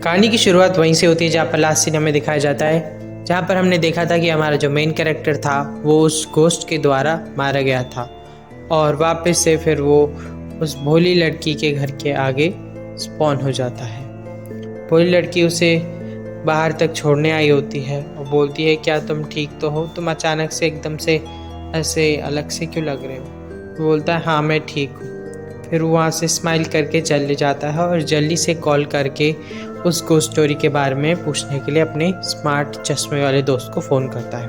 कहानी की शुरुआत वहीं से होती है जहाँ पर लास्ट सीन हमें दिखाया जाता है, जहाँ पर हमने देखा था कि हमारा जो मेन कैरेक्टर था वो उस घोस्ट के द्वारा मारा गया था और वापस से फिर वो उस भोली लड़की के घर के आगे स्पॉन हो जाता है। भोली लड़की उसे बाहर तक छोड़ने आई होती है और बोलती है, क्या तुम ठीक तो हो? तुम अचानक से एकदम से ऐसे अलग से क्यों लग रहे हो? वो बोलता है, हाँ मैं ठीक हूँ। फिर वो वहाँ से स्माइल करके चले जाता है और जल्दी से कॉल करके उस घोस्ट स्टोरी के बारे में पूछने के लिए अपने स्मार्ट चश्मे वाले दोस्त को फ़ोन करता है।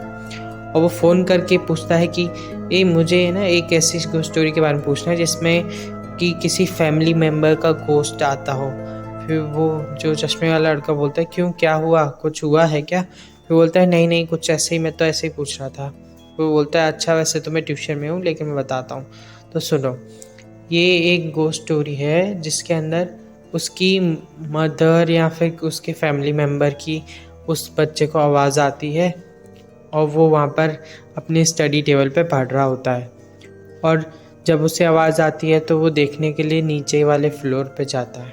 और वो फ़ोन करके पूछता है कि ये मुझे ना एक ऐसी घोस्ट स्टोरी के बारे में पूछना है जिसमें कि किसी फैमिली मेम्बर का घोस्ट आता हो। फिर वो जो चश्मे वाला लड़का बोलता है, क्यों, क्या हुआ, कुछ हुआ है क्या? फिर बोलता है, नहीं नहीं कुछ ऐसे ही, मैं तो ऐसे ही पूछ रहा था। वो बोलता है, अच्छा वैसे तो मैं ट्यूशन में हूँ लेकिन मैं बताता हूँ, तो सुनो। ये एक घोस्ट स्टोरी है जिसके अंदर उसकी मदर या फिर उसके फैमिली मेम्बर की उस बच्चे को आवाज़ आती है और वो वहाँ पर अपने स्टडी टेबल पे पढ़ रहा होता है। और जब उसे आवाज़ आती है तो वो देखने के लिए नीचे वाले फ्लोर पे जाता है।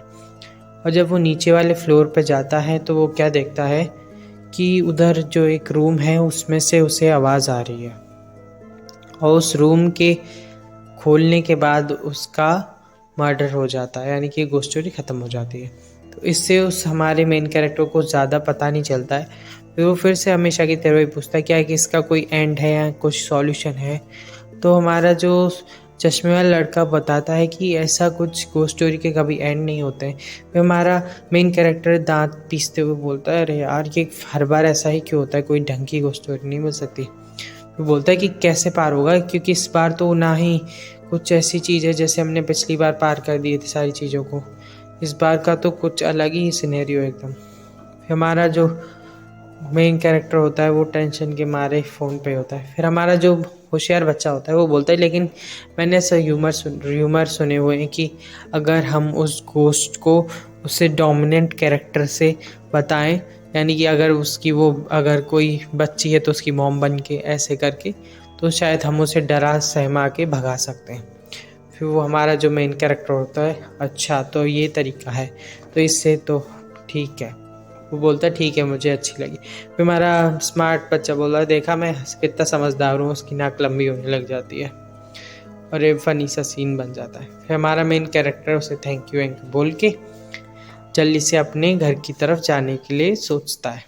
और जब वो नीचे वाले फ्लोर पे जाता है तो वो क्या देखता है कि उधर जो एक रूम है उसमें से उसे आवाज़ आ रही है और उस रूम के खोलने के बाद उसका मर्डर हो जाता है, यानी कि घोस्ट स्टोरी ख़त्म हो जाती है। तो इससे उस हमारे मेन कैरेक्टर को ज़्यादा पता नहीं चलता है। फिर वो फिर से हमेशा की तरह ही पूछता है, क्या है कि इसका कोई एंड है या कुछ सॉल्यूशन है? तो हमारा जो चश्मे वाला लड़का बताता है कि ऐसा कुछ घोस्ट स्टोरी के कभी एंड नहीं होते हैं। फिर हमारा मेन कैरेक्टर दांत पीसते हुए बोलता है, अरे यार ये हर बार ऐसा ही क्यों होता है, कोई ढंग की घोस्ट स्टोरी नहीं मिल सकती। फिर बोलता है कि कैसे पार होगा, क्योंकि इस बार तो ना ही कुछ ऐसी चीज़ है जैसे हमने पिछली बार पार कर दिए थे सारी चीज़ों को, इस बार का तो कुछ अलग ही सिनेरियो एकदम। फिर हमारा जो मेन कैरेक्टर होता है वो टेंशन के मारे फ़ोन पे होता है। फिर हमारा जो होशियार बच्चा होता है वो बोलता है, लेकिन मैंने ऐसा ह्यूमर सुने हुए हैं कि अगर हम उस घोस्ट को उससे डोमिनेंट कैरेक्टर से बताएं, यानी कि अगर उसकी वो अगर कोई बच्ची है तो उसकी मॉम बन के ऐसे करके, तो शायद हम उसे डरा सहमा के भगा सकते हैं। फिर वो हमारा जो मेन कैरेक्टर होता है, अच्छा तो ये तरीका है, तो इससे तो ठीक है। वो बोलता है, ठीक है मुझे अच्छी लगी। फिर हमारा स्मार्ट बच्चा बोल रहा है, देखा मैं कितना समझदार हूँ, उसकी नाक लंबी होने लग जाती है और ये फनी सा सीन बन जाता है। फिर हमारा मेन कैरेक्टर उसे थैंक यू बोल के जल्दी से अपने घर की तरफ जाने के लिए सोचता है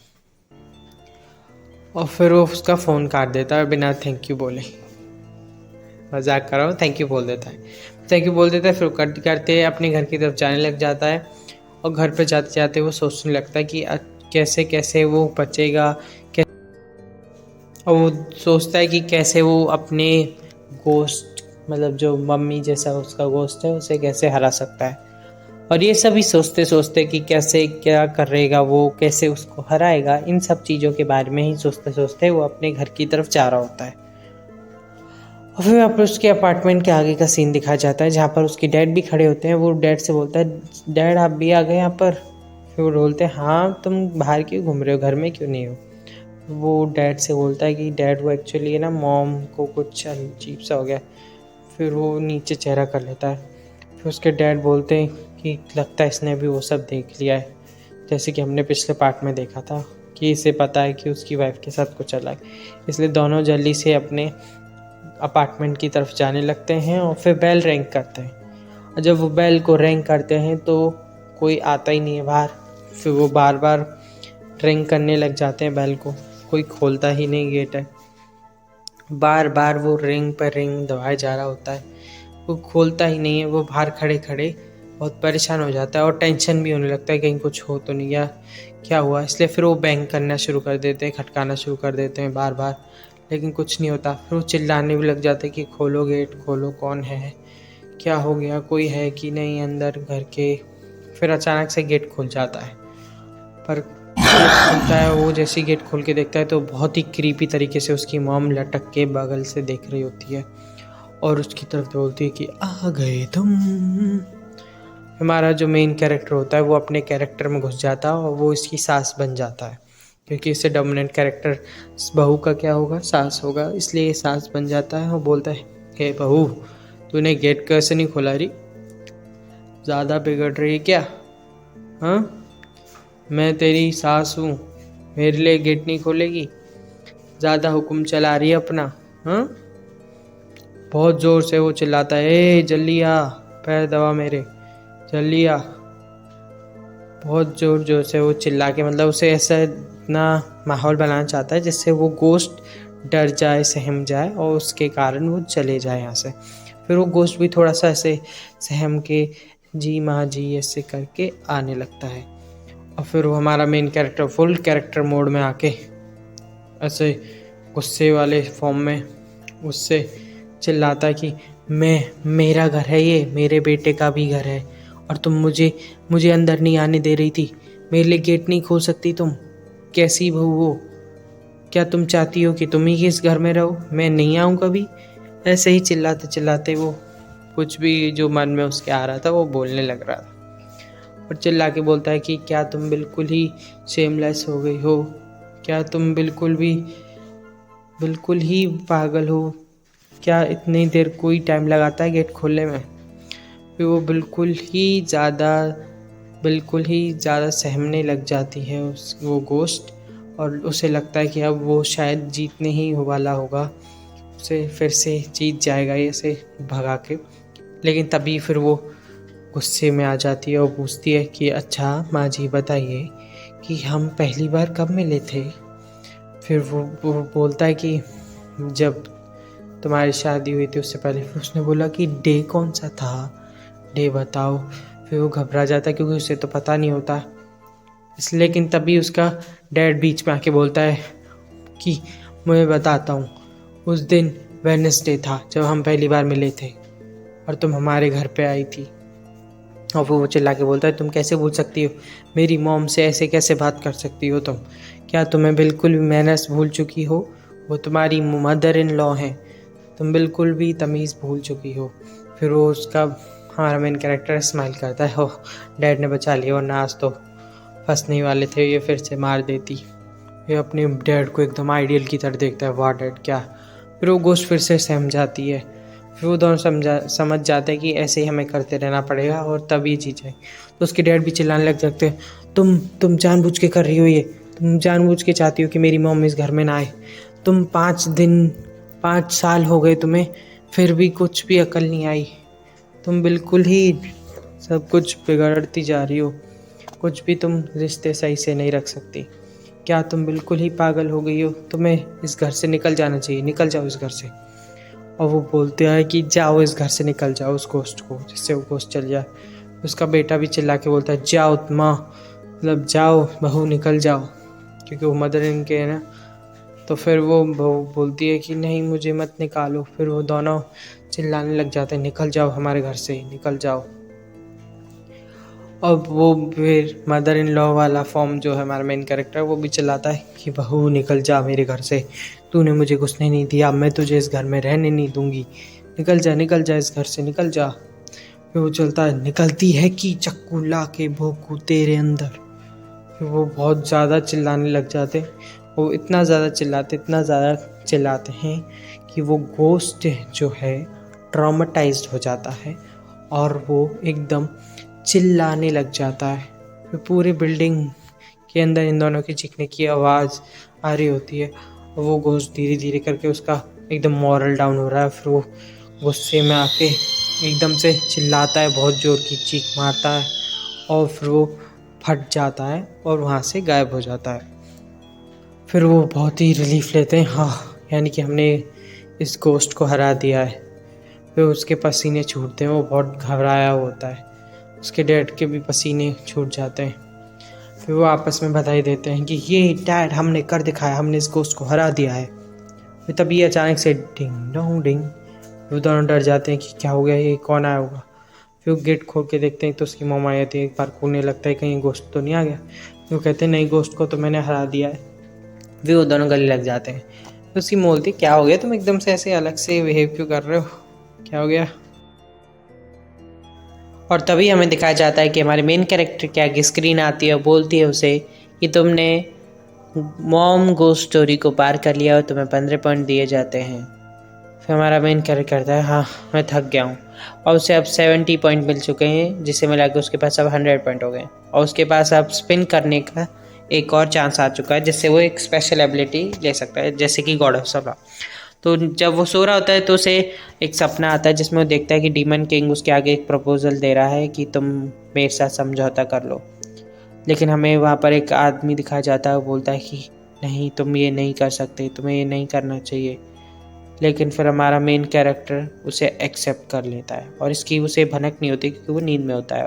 और फिर वो उसका फ़ोन काट देता है बिना थैंक यू बोले। मजाक कर रहा हूँ, थैंक यू बोल देता है। थैंक यू बोल देता है, फिर करते करते अपने घर की तरफ जाने लग जाता है और घर पे जाते जाते वो सोचने लगता है कि कैसे कैसे वो बचेगा, और वो सोचता है कि कैसे वो अपने गोस्ट, मतलब जो मम्मी जैसा उसका गोस्ट है, उसे कैसे हरा सकता है। और ये सभी सोचते सोचते कि कैसे क्या करेगा वो, कैसे उसको हराएगा, इन सब चीज़ों के बारे में ही सोचते सोचते वो अपने घर की तरफ जा रहा होता है। और फिर वहाँ पर उसके अपार्टमेंट के आगे का सीन दिखाया जाता है जहाँ पर उसके डैड भी खड़े होते हैं। वो डैड से बोलता है, डैड आप भी आ गए यहाँ पर? फिर वो बोलते हैं, हाँ तुम बाहर क्यों घूम रहे हो, घर में क्यों नहीं हो? वो डैड से बोलता है कि डैड वो एक्चुअली ना मॉम को कुछ अजीब सा हो गया। फिर वो नीचे चेहरा कर लेता है। फिर उसके डैड बोलते हैं कि लगता है इसने भी वो सब देख लिया है, जैसे कि हमने पिछले पार्ट में देखा था कि इसे पता है कि उसकी वाइफ के साथ कुछ अलग, इसलिए दोनों जल्दी से अपने अपार्टमेंट की तरफ जाने लगते हैं और फिर बेल रिंग करते हैं। और जब वो बेल को रिंग करते हैं तो कोई आता ही नहीं है बाहर। फिर वो बार बार रिंग करने लग जाते हैं बेल को, कोई खोलता ही नहीं गेट है। बार बार वो रिंग पर रिंग दबाया जा रहा होता है, वो खोलता ही नहीं है। वो बाहर खड़े खड़े बहुत परेशान हो जाता है और टेंशन भी होने लगता है कहीं कुछ हो तो नहीं गया, क्या हुआ। इसलिए फिर वो बैंग करना शुरू कर देते हैं, खटकाना शुरू कर देते हैं बार बार, लेकिन कुछ नहीं होता। फिर वो चिल्लाने भी लग जाते हैं कि खोलो गेट खोलो, कौन है, क्या हो गया, कोई है कि नहीं अंदर घर के। फिर अचानक से गेट खुल जाता है, पर गेट खुलता है, वो जैसे गेट खोल के देखता है तो बहुत ही क्रीपी तरीके से उसकी मॉम लटक के बगल से देख रही होती है और उसकी तरफ बोलती है कि आ गए तुम। हमारा जो मेन कैरेक्टर होता है वो अपने कैरेक्टर में घुस जाता है और वो इसकी सास बन जाता है, क्योंकि इससे डोमिनेंट कैरेक्टर बहू का क्या होगा, सास होगा, इसलिए ये सास बन जाता है और बोलता है, हे बहू तूने गेट कैसे नहीं खोला रही, ज़्यादा बिगड़ रही है क्या? हाँ, मैं तेरी सास हूँ, मेरे लिए गेट नहीं खोलेगी? ज़्यादा हुक्म चला रही है अपना। हाँ, बहुत ज़ोर से वो चिल्लाता है, ए जल्दी आ, पैर दबा मेरे, जल्दी आ। बहुत ज़ोर ज़ोर से वो चिल्ला के, मतलब उसे ऐसा इतना माहौल बनाना चाहता है जिससे वो गोश्त डर जाए, सहम जाए और उसके कारण वो चले जाए यहाँ से। फिर वो गोश्त भी थोड़ा सा ऐसे सहम के जी माँ जी ऐसे करके आने लगता है। और फिर वो हमारा main character full character mode में आके ऐसे गुस्से वाले फॉर्म में उससे चिल्लाता है कि मेरा घर है, ये मेरे बेटे का भी घर है, और तुम मुझे अंदर नहीं आने दे रही थी, मेरे लिए गेट नहीं खोल सकती तुम? कैसी बहू हो? क्या तुम चाहती हो कि तुम ही इस घर में रहो, मैं नहीं आऊँ कभी? ऐसे ही चिल्लाते चिल्लाते वो कुछ भी जो मन में उसके आ रहा था वो बोलने लग रहा था। और चिल्ला के बोलता है कि क्या तुम बिल्कुल ही शेमलेस हो गई हो? क्या तुम बिल्कुल ही पागल हो? क्या इतनी देर कोई टाइम लगाता है गेट खोलने में? फिर वो बिल्कुल ही ज़्यादा सहमने लग जाती है वो गोश्त, और उसे लगता है कि अब वो शायद जीतने ही वाला होगा, उसे फिर से जीत जाएगा ये से भगा के। लेकिन तभी फिर वो गुस्से में आ जाती है और पूछती है कि अच्छा माँ जी बताइए कि हम पहली बार कब मिले थे? फिर वो बोलता है कि जब तुम्हारी शादी हुई थी उससे पहले। फिर उसने बोला कि डे कौन सा था, डे बताओ। फिर वो घबरा जाता है क्योंकि उसे तो पता नहीं होता इसलिए। लेकिन तभी उसका डैड बीच में आके बोलता है कि मैं बताता हूँ, उस दिन वेडनेसडे था जब हम पहली बार मिले थे और तुम हमारे घर पे आई थी। और वो चिल्ला के बोलता है तुम कैसे बोल सकती हो, मेरी मॉम से ऐसे कैसे बात कर सकती हो तुम? क्या तुम्हें बिल्कुल भी मैनर्स भूल चुकी हो? वो तुम्हारी मदर इन लॉ हैं, तुम बिल्कुल भी तमीज़ भूल चुकी हो। फिर वो उसका हमारा मेन कैरेक्टर स्माइल करता है, हो डैड ने बचा लिया, वरना आज तो फंसने ही वाले थे, ये फिर से मार देती। ये अपने डैड को एकदम आइडियल की तरह देखता है, वाह डैड क्या। फिर वो गोश्त फिर से सहम जाती है। फिर वो दोनों समझ जाते हैं कि ऐसे ही हमें करते रहना पड़ेगा और तब ये चीज़ है। तो उसके डैड भी चिल्लाने लग जाते हैं, तुम जानबूझ के कर रही हो ये, तुम जानबूझ के चाहती हो कि मेरी मम्मी इस घर में ना आए। तुम 5 साल हो गए तुम्हें, फिर भी कुछ भी अकल नहीं आई। तुम बिल्कुल ही सब कुछ बिगड़ती जा रही हो, कुछ भी तुम रिश्ते सही से नहीं रख सकती। क्या तुम बिल्कुल ही पागल हो गई हो? तुम्हें इस घर से निकल जाना चाहिए, निकल जाओ इस घर से। और वो बोलते हैं कि जाओ इस घर से निकल जाओ उस गोश्त को, जिससे वो गोश्त चल जाए। उसका बेटा भी चिल्ला के बोलता है जाओ माँ, मतलब जाओ बहू निकल जाओ, क्योंकि वो मदर इनके है ना। तो फिर वो बहू बोलती है कि नहीं मुझे मत निकालो। फिर वो दोनों चिल्लाने लग जाते हैं निकल जाओ हमारे घर से, निकल जाओ। अब वो फिर मदर इन लॉ वाला फॉर्म जो है हमारा मेन कैरेक्टर, वो भी चिल्लाता है कि बहू निकल जा मेरे घर से, तूने मुझे घुसने नहीं दिया, मैं तुझे इस घर में रहने नहीं दूंगी, निकल जा इस घर से, निकल जा। फिर वो चलता है, निकलती है कि चक्कू ला के भोंकू तेरे अंदर। फिर वो बहुत ज़्यादा चिल्लाने लग जाते, वो इतना ज़्यादा चिल्लाते हैं कि वो गोश्त जो है ट्रॉमेटाइज्ड हो जाता है और वो एकदम चिल्लाने लग जाता है। फिर पूरी बिल्डिंग के अंदर इन दोनों की चीखने की आवाज़ आ रही होती है और वो गोश्त धीरे धीरे करके उसका एकदम मॉरल डाउन हो रहा है। फिर वो गुस्से में आके एकदम से चिल्लाता है, बहुत ज़ोर की चीख मारता है और फिर वो फट जाता है और वहाँ से गायब हो जाता है। फिर वो बहुत ही रिलीफ लेते हैं, हाँ यानी कि हमने इस गोश्त को हरा दिया है। फिर उसके पसीने छूटते हैं, वो बहुत घबराया होता है, उसके डैड के भी पसीने छूट जाते हैं। फिर वो आपस में बधाई देते हैं कि ये डैड हमने कर दिखाया, हमने इस गोश्त को हरा दिया है। फिर तभी अचानक से डिंग डोंग डिंग, वो दोनों डर जाते हैं कि क्या हो गया, ये कौन आया होगा। फिर वो गेट खोल के देखते हैं तो उसकी मम्मा आई थी। एक बार कूदने लगता है कहीं गोश्त तो नहीं आ गया। फिर वो कहते हैं नहीं, गोश्त को तो मैंने हरा दिया है। फिर वो दोनों गले लग जाते हैं। तो उसकी बोलती क्या हो गया, तुम एकदम से ऐसे अलग से बिहेव क्यों कर रहे हो, क्या हो गया? और तभी हमें दिखाया जाता है कि हमारे मेन कैरेक्टर के आगे स्क्रीन आती है और बोलती है उसे कि तुमने मॉम गोस्ट स्टोरी को पार कर लिया और तुम्हें 15 पॉइंट दिए जाते हैं। फिर हमारा मेन कैरेक्टर कहता है हाँ मैं थक गया हूँ, और उसे अब 70 पॉइंट मिल चुके हैं, जिसे मिला के उसके पास अब 100 पॉइंट हो गए, और उसके पास अब स्पिन करने का एक और चांस आ चुका है, जिससे वो एक स्पेशल एबिलिटी ले सकता है, जैसे कि गॉड ऑफ सभा। तो जब वो सो रहा होता है तो उसे एक सपना आता है जिसमें वो देखता है कि डीमन किंग उसके आगे एक प्रपोजल दे रहा है कि तुम मेरे साथ समझौता कर लो। लेकिन हमें वहाँ पर एक आदमी दिखाया जाता है, वो बोलता है कि नहीं तुम ये नहीं कर सकते, तुम्हें ये नहीं करना चाहिए। लेकिन फिर हमारा मेन कैरेक्टर उसे एक्सेप्ट कर लेता है, और इसकी उसे भनक नहीं होती क्योंकि वो नींद में होता है।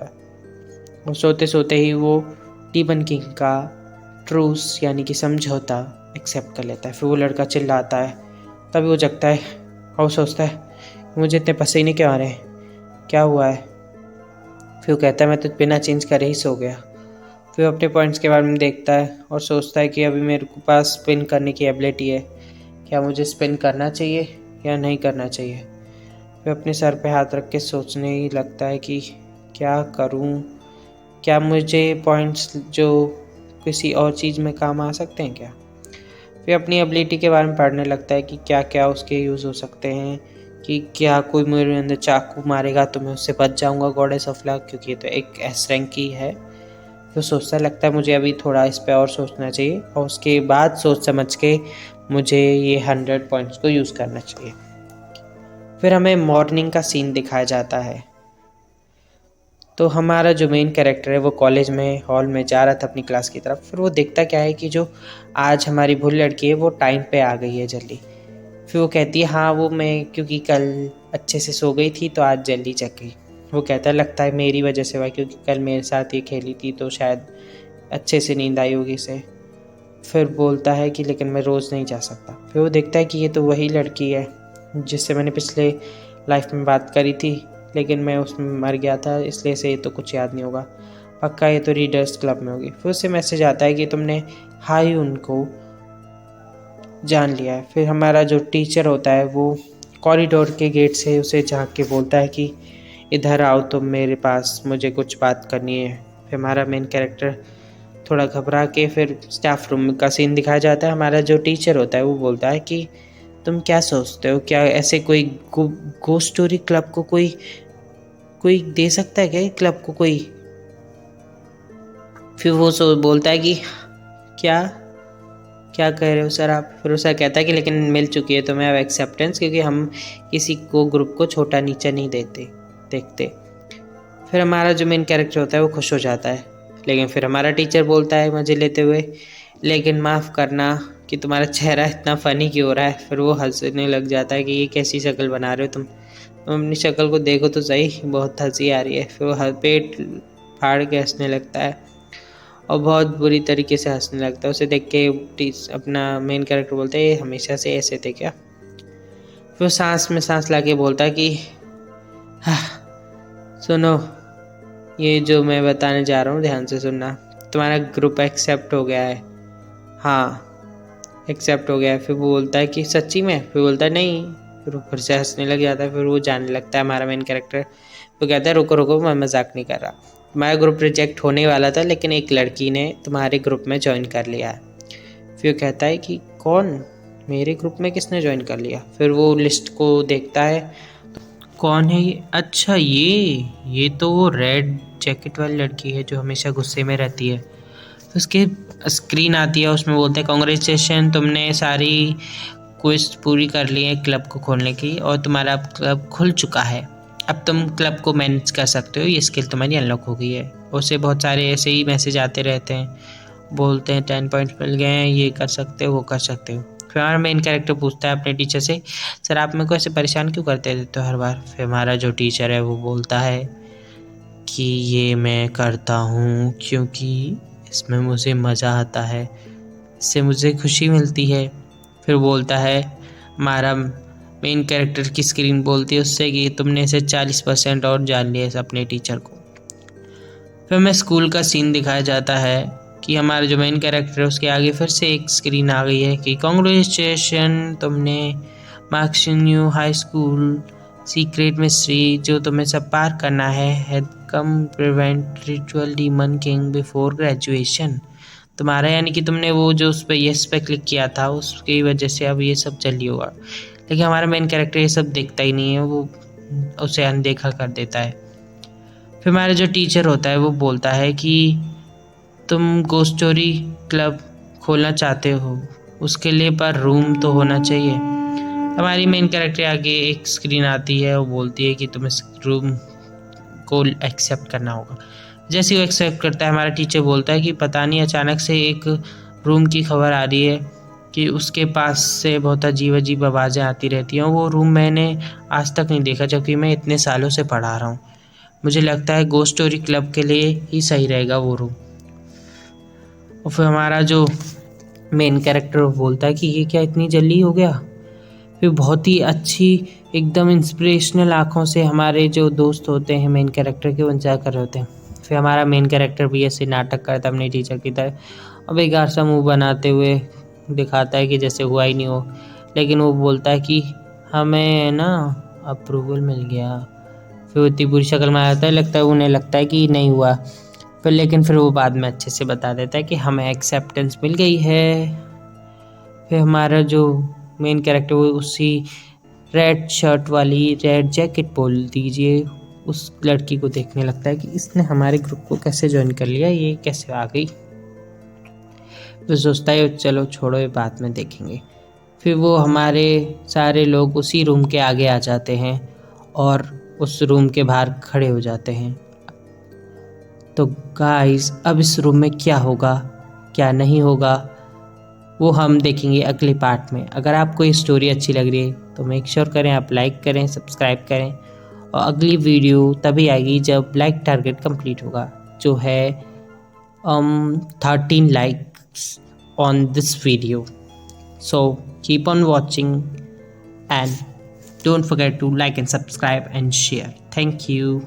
और सोते सोते ही वो डीमन किंग का ट्रूस यानी कि समझौता एक्सेप्ट कर लेता है। फिर वो लड़का चिल्लाता है, तभी वो जगता है और सोचता है मुझे इतने पसीने क्यों आ रहे हैं, क्या हुआ है। फिर वो कहता है मैं तो बिना चेंज करे ही सो गया। फिर अपने पॉइंट्स के बारे में देखता है और सोचता है कि अभी मेरे को पास स्पिन करने की एबिलिटी है, क्या मुझे स्पिन करना चाहिए या नहीं करना चाहिए। फिर अपने सर पे हाथ रख के सोचने ही लगता है कि क्या करूं, क्या मुझे पॉइंट्स जो किसी और चीज़ में काम आ सकते हैं क्या। फिर अपनी एबिलिटी के बारे में पढ़ने लगता है कि क्या क्या उसके यूज़ हो सकते हैं, कि क्या कोई मेरे अंदर चाकू मारेगा तो मैं उससे बच जाऊंगा गॉडेस ऑफ लक, क्योंकि ये तो एक एस रैंक की है। तो सोचता लगता है मुझे अभी थोड़ा इस पे और सोचना चाहिए, और उसके बाद सोच समझ के मुझे ये 100 पॉइंट्स को यूज़ करना चाहिए। फिर हमें मॉर्निंग का सीन दिखाया जाता है। तो हमारा जो मेन कैरेक्टर है वो कॉलेज में हॉल में जा रहा था अपनी क्लास की तरफ। फिर वो देखता क्या है कि जो आज हमारी भूल लड़की है वो टाइम पे आ गई है जल्दी। फिर वो कहती है हाँ वो मैं क्योंकि कल अच्छे से सो गई थी तो आज जल्दी जग गई। वो कहता है लगता है मेरी वजह से हुआ, क्योंकि कल मेरे साथ ये खेली थी तो शायद अच्छे से नींद आई होगी इसे। फिर बोलता है कि लेकिन मैं रोज़ नहीं जा सकता। फिर वो देखता है कि ये तो वही लड़की है जिससे मैंने पिछले लाइफ में बात करी थी, लेकिन मैं उसमें मर गया था इसलिए से ये तो कुछ याद नहीं होगा, पक्का ये तो रीडर्स क्लब में होगी। फिर उससे मैसेज आता है कि तुमने हाई उनको जान लिया है। फिर हमारा जो टीचर होता है वो कॉरिडोर के गेट से उसे झांक के बोलता है कि इधर आओ तुम मेरे पास, मुझे कुछ बात करनी है। फिर हमारा मेन कैरेक्टर थोड़ा घबरा के फिर स्टाफ रूम का सीन दिखाया जाता है। हमारा जो टीचर होता है वो बोलता है कि तुम क्या सोचते हो, क्या ऐसे कोई गोस्ट स्टोरी क्लब को कोई कोई दे सकता है क्या क्लब को कोई। फिर वो बोलता है कि क्या क्या कह रहे हो सर आप। फिर वो सर कहता है कि लेकिन मिल चुकी है तुम्हें अब एक्सेप्टेंस, क्योंकि हम किसी को ग्रुप को छोटा नीचा नहीं देखते। फिर हमारा जो मेन कैरेक्टर होता है वो खुश हो जाता है, लेकिन फिर हमारा टीचर बोलता है मज़े लेते हुए लेकिन माफ़ करना कि तुम्हारा चेहरा इतना फ़नी क्यों हो रहा है। फिर वो हंसने लग जाता है कि ये कैसी शक्ल बना रहे हो तुम अपनी शक्ल को देखो तो सही, बहुत हंसी आ रही है। फिर वो पेट फाड़ के हंसने लगता है और बहुत बुरी तरीके से हंसने लगता है। उसे देख के अपना मेन कैरेक्टर बोलता है ये हमेशा से ऐसे थे क्या। फिर सांस में सांस लाके बोलता है कि हाँ सुनो, ये जो मैं बताने जा रहा हूँ ध्यान से सुनना, तुम्हारा ग्रुप एक्सेप्ट हो गया है। हाँ एक्सेप्ट हो गया है। फिर वो बोलता है कि सच्ची में। फिर बोलता है नहीं। फिर वो फिर से हंसने लग जाता है। फिर वो जाने लगता है हमारा मेन कैरेक्टर। वो कहता है रुको रुको मैं मजाक नहीं कर रहा, तुम्हारा ग्रुप रिजेक्ट होने वाला था लेकिन एक लड़की ने तुम्हारे ग्रुप में ज्वाइन कर लिया है। फिर वो कहता है कि कौन, मेरे ग्रुप में किसने ज्वाइन कर लिया। फिर वो लिस्ट को देखता है, कौन है ये, अच्छा ये तो वो रेड जैकेट वाली लड़की है जो हमेशा गुस्से में रहती है। तो उसके स्क्रीन आती है, उसमें बोलते हैं कांग्रेचुलेशन तुमने सारी क्विज पूरी कर ली है क्लब को खोलने की और तुम्हारा क्लब खुल चुका है, अब तुम क्लब को मैनेज कर सकते हो, ये स्किल तुम्हारी अनलॉक हो गई है। उससे बहुत सारे ऐसे ही मैसेज आते रहते हैं, बोलते हैं 10 पॉइंट्स मिल गए हैं, ये कर सकते हो वो कर सकते हो। फिर हमारा मेन कैरेक्टर पूछता है अपने टीचर से सर आप मेरे को ऐसे परेशान क्यों करते रहते हो हर बार। फिर हमारा जो टीचर है वो बोलता है कि ये मैं करता हूँ क्योंकि इसमें मुझे मज़ा आता है, इससे मुझे खुशी मिलती है। फिर बोलता है हमारा मेन कैरेक्टर की स्क्रीन बोलती है उससे कि तुमने इसे 40% और जान लिया है अपने टीचर को। फिर हमें स्कूल का सीन दिखाया जाता है कि हमारा जो मेन कैरेक्टर है उसके आगे फिर से एक स्क्रीन आ गई है कि कांग्रेचुलेशन तुमने marks in new high school secret mystery जो तुम्हें सब पार करना है had come prevent ritual demon king before graduation. तुम्हारा यानी कि तुमने वो जो उस पर येस पे क्लिक किया था उसकी वजह से अब ये सब जल्दी होगा, लेकिन हमारा मेन कैरेक्टर ये सब देखता ही नहीं है, वो उसे अनदेखा कर देता है। फिर हमारा जो टीचर होता है वो बोलता है कि तुम गोस्ट स्टोरी क्लब खोलना चाहते हो, उसके लिए पर रूम तो होना चाहिए। हमारी मेन कैरेक्टर आगे एक स्क्रीन आती है, वो बोलती है कि तुम इस रूम को एक्सेप्ट करना होगा। जैसे वो एक्सेप्ट करता है, हमारा टीचर बोलता है कि पता नहीं अचानक से एक रूम की खबर आ रही है कि उसके पास से बहुत अजीब अजीब आवाज़ें आती रहती हैं। वो रूम मैंने आज तक नहीं देखा, जबकि मैं इतने सालों से पढ़ा रहा हूँ। मुझे लगता है गोस्ट स्टोरी क्लब के लिए ही सही रहेगा वो रूम। और फिर हमारा जो मेन कैरेक्टर बोलता है कि ये क्या इतनी जल्दी हो गया। फिर बहुत ही अच्छी एकदम इंस्पिरेशनल आँखों से हमारे जो दोस्त होते हैं मेन कैरेक्टर के, वो इंतजार कर रहे होते हैं। फिर हमारा मेन कैरेक्टर भी ऐसे नाटक करता है अपने टीचर की तरह, और बेकार सा मुँह बनाते हुए दिखाता है कि जैसे हुआ ही नहीं हो। लेकिन वो बोलता है कि हमें ना अप्रूवल मिल गया। फिर वो इतनी बुरी शक्ल में आता है, उन्हें लगता है कि नहीं हुआ। फिर वो बाद में अच्छे से बता देता है कि हमें एक्सेप्टेंस मिल गई है। फिर हमारा जो मेन कैरेक्टर वो उसी रेड शर्ट वाली, रेड जैकेट बोल दीजिए, उस लड़की को देखने लगता है कि इसने हमारे ग्रुप को कैसे ज्वाइन कर लिया, ये कैसे आ गई। फिर सोचता है चलो छोड़ो, ये बाद में देखेंगे। फिर वो हमारे सारे लोग उसी रूम के आगे आ जाते हैं और उस रूम के बाहर खड़े हो जाते हैं। तो गाइस, अब इस रूम में क्या होगा क्या नहीं होगा वो हम देखेंगे अगले पार्ट में। अगर आपको ये स्टोरी अच्छी लग रही है तो मेक श्योर करें आप लाइक करें, सब्सक्राइब करें। और अगली वीडियो तभी आएगी जब लाइक टारगेट कंप्लीट होगा, जो है 13 likes on this video. So keep on watching and don't forget to like and subscribe and share. Thank you.